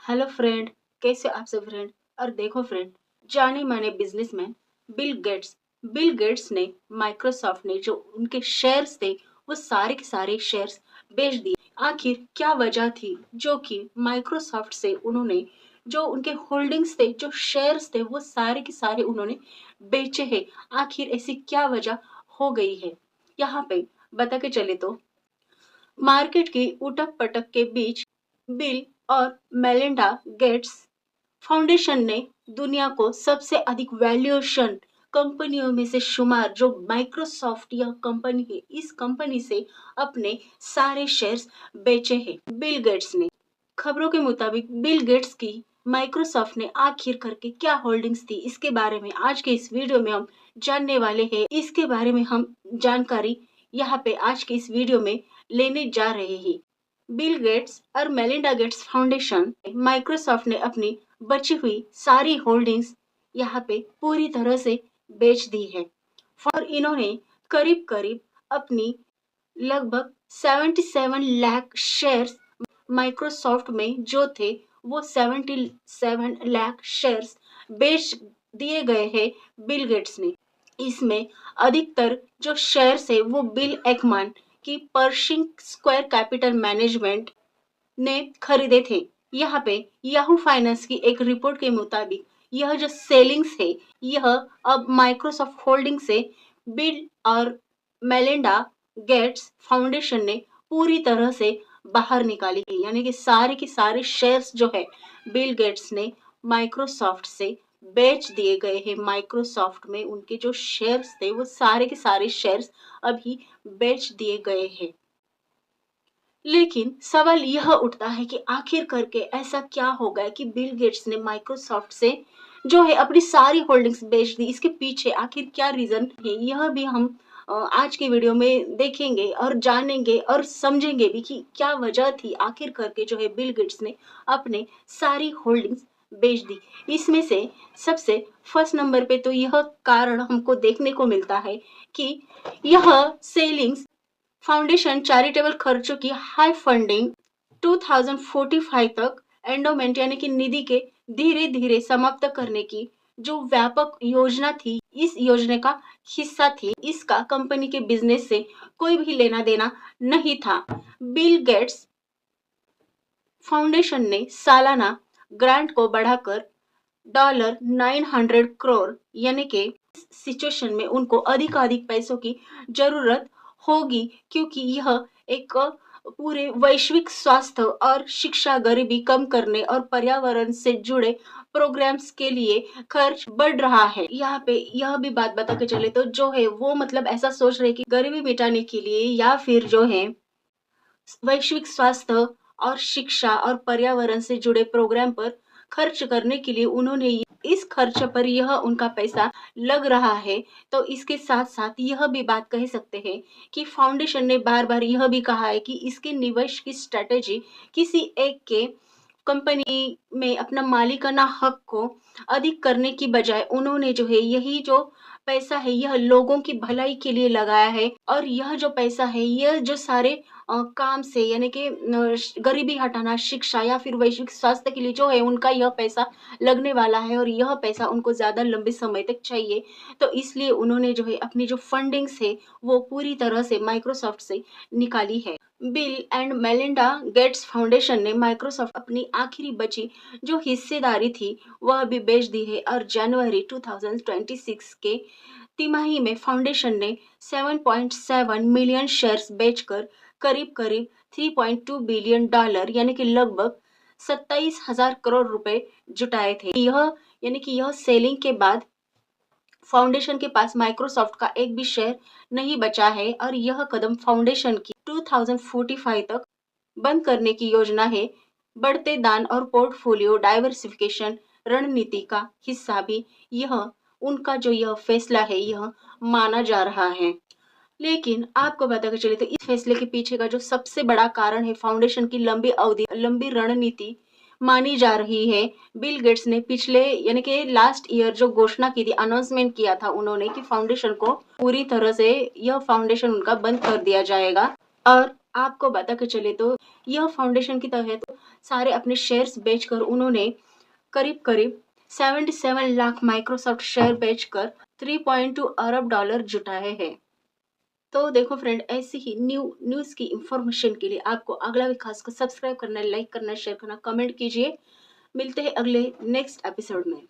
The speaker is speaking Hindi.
हेलो फ्रेंड, कैसे हो आप सब फ्रेंड। और देखो फ्रेंड, जाने माने बिजनेसमैन बिल गेट्स ने माइक्रोसॉफ्ट ने जो उनके शेयर्स थे वो सारे के सारे शेयर्स बेच दिए। आखिर क्या वजह थी जो कि माइक्रोसॉफ्ट से उन्होंने जो उनके होल्डिंग्स थे, जो शेयर्स थे, वो सारे के सारे उन्होंने बेचे हैं। आखिर ऐसी क्या वजह हो गई है, यहाँ पे बता के चले तो मार्केट की उठक पटक के बीच बिल और मेलिंडा गेट्स फाउंडेशन ने दुनिया को सबसे अधिक वैल्यूएशन कंपनियों में से शुमार जो माइक्रोसॉफ्ट यह कंपनी है, इस कंपनी से अपने सारे शेयर्स बेचे हैं बिल गेट्स ने। खबरों के मुताबिक बिल गेट्स की माइक्रोसॉफ्ट ने आखिर करके क्या होल्डिंग्स थी, इसके बारे में आज के इस वीडियो में हम जानने वाले हैं। इसके बारे में हम जानकारी यहाँ पे आज के इस वीडियो में लेने जा रहे हैं। बिल गेट्स और मेलिंडा गेट्स फाउंडेशन माइक्रोसॉफ्ट ने अपनी बची हुई सारी होल्डिंग्स यहाँ पे पूरी तरह से बेच दी है और इन्होंने करीब करीब अपनी लगभग 77 लाख शेयर्स माइक्रोसॉफ्ट में जो थे वो 77 लाख शेयर्स बेच दिए गए हैं बिल गेट्स ने। इसमें अधिकतर जो शेयर्स है वो बिल एकमैन की पर्शिंग स्क्वायर कैपिटल मैनेजमेंट ने खरीदे थे। यहाँ पे याहू फाइनेंस की एक रिपोर्ट के मुताबिक यह जो सेलिंग्स है यह अब माइक्रोसॉफ्ट होल्डिंग से बिल और मेलिंडा गेट्स फाउंडेशन ने पूरी तरह से बाहर निकाली है। यानी कि सारे के सारे शेयर्स जो है बिल गेट्स ने माइक्रोसॉफ्ट से बेच दिए गए हैं। माइक्रोसॉफ्ट में उनके जो शेयर्स थे वो सारे के सारे शेयर्स अभी बेच दिए गए हैं। लेकिन सवाल यह उठता है कि आखिर करके ऐसा क्या हो गया कि बिल गेट्स ने माइक्रोसॉफ्ट से जो है अपनी सारी होल्डिंग्स बेच दी। इसके पीछे आखिर क्या रीजन है, यह भी हम आज के वीडियो में देखेंगे और जानेंगे और समझेंगे भी कि क्या वजह थी आखिर करके जो है बिल गेट्स ने अपने सारी होल्डिंग्स बेच दी। इसमें से सबसे फर्स्ट नंबर पे तो यह कारण हमको देखने को मिलता है कि यह सेलिंग्स फाउंडेशन चैरिटेबल खर्चों की हाई फंडिंग 2045 तक एंडोमेंट यानी कि निधि के धीरे धीरे समाप्त करने की जो व्यापक योजना थी, इस योजना का हिस्सा थी। इसका कंपनी के बिजनेस से कोई भी लेना देना नहीं था। बिल गेट्स फाउंडेशन ने सालाना ग्रांट को बढ़ाकर $900 करोड़ यानी कि सिचुएशन में उनको अधिक पैसों की जरूरत होगी, क्योंकि यह एक पूरे वैश्विक स्वास्थ्य और शिक्षा, गरीबी कम करने और पर्यावरण से जुड़े प्रोग्राम्स के लिए खर्च बढ़ रहा है। यहाँ पे यह भी बात बता के चले तो जो है वो मतलब ऐसा सोच रहे कि गरीबी मिटाने के लिए या फिर जो है वैश्विक स्वास्थ्य और शिक्षा और पर्यावरण से जुड़े प्रोग्राम पर खर्च करने के लिए उन्होंने इस खर्च पर यह उनका पैसा लग रहा है। तो इसके साथ साथ यह भी बात कह सकते हैं कि फाउंडेशन ने बार बार यह भी कहा है कि इसके निवेश की स्ट्रेटेजी किसी एक के कंपनी में अपना मालिकाना हक को अधिक करने की बजाय उन्होंने जो है यही जो पैसा है यह लोगों की भलाई के लिए लगाया है। और यह जो पैसा है यह जो सारे काम से यानी कि गरीबी हटाना, शिक्षा या फिर वैश्विक स्वास्थ्य के लिए जो है उनका यह पैसा लगने वाला है और यह पैसा उनको ज्यादा लंबे समय तक चाहिए। तो इसलिए उन्होंने जो है अपनी जो फंडिंग्स है वो पूरी तरह से माइक्रोसॉफ्ट से निकाली है। Bill and Melinda Gates foundation ने माइक्रोसॉफ्ट अपनी आखिरी बची जो हिस्सेदारी थी वह भी बेच दी है और जनवरी 2026 के तिमाही में फाउंडेशन ने 7.7 मिलियन शेयर्स बेचकर करीब करीब $3.2 बिलियन यानी कि लगभग 27,000 करोड़ रुपए जुटाए थे। यह यानी कि यह सेलिंग के बाद फाउंडेशन के पास माइक्रोसॉफ्ट का एक भी शेयर नहीं बचा है और यह कदम फाउंडेशन की 2045 तक बंद करने की योजना है। बढ़ते दान और पोर्टफोलियो डाइवर्सिफिकेशन रणनीति का हिस्सा भी यह उनका जो यह फैसला है यह माना जा रहा है। लेकिन आपको बताकर चले तो इस फैसले के पीछे का जो सबसे बड़ा कारण है फाउंडेशन की लंबी अवधि लंबी रणनीति मानी जा रही है। बिल गेट्स ने पिछले यानी कि लास्ट ईयर जो घोषणा की थी, अनाउंसमेंट किया था उन्होंने कि फाउंडेशन को पूरी तरह से यह फाउंडेशन उनका बंद कर दिया जाएगा। और आपको बता के चले तो यह फाउंडेशन की तहत सारे अपने शेयर्स बेचकर उन्होंने करीब-करीब 77 लाख माइक्रोसॉफ्ट शेयर बेचकर 3.2 अरब डॉलर जुटाए हैं। तो देखो फ्रेंड, ऐसी ही न्यूज़ की इन्फॉर्मेशन के लिए आपको अगला विकास को सब्सक्राइब करना है, लाइक करना है, शेयर करना, कमेंट कीजिए। मिलते हैं अगले नेक्स्ट एपिसोड में।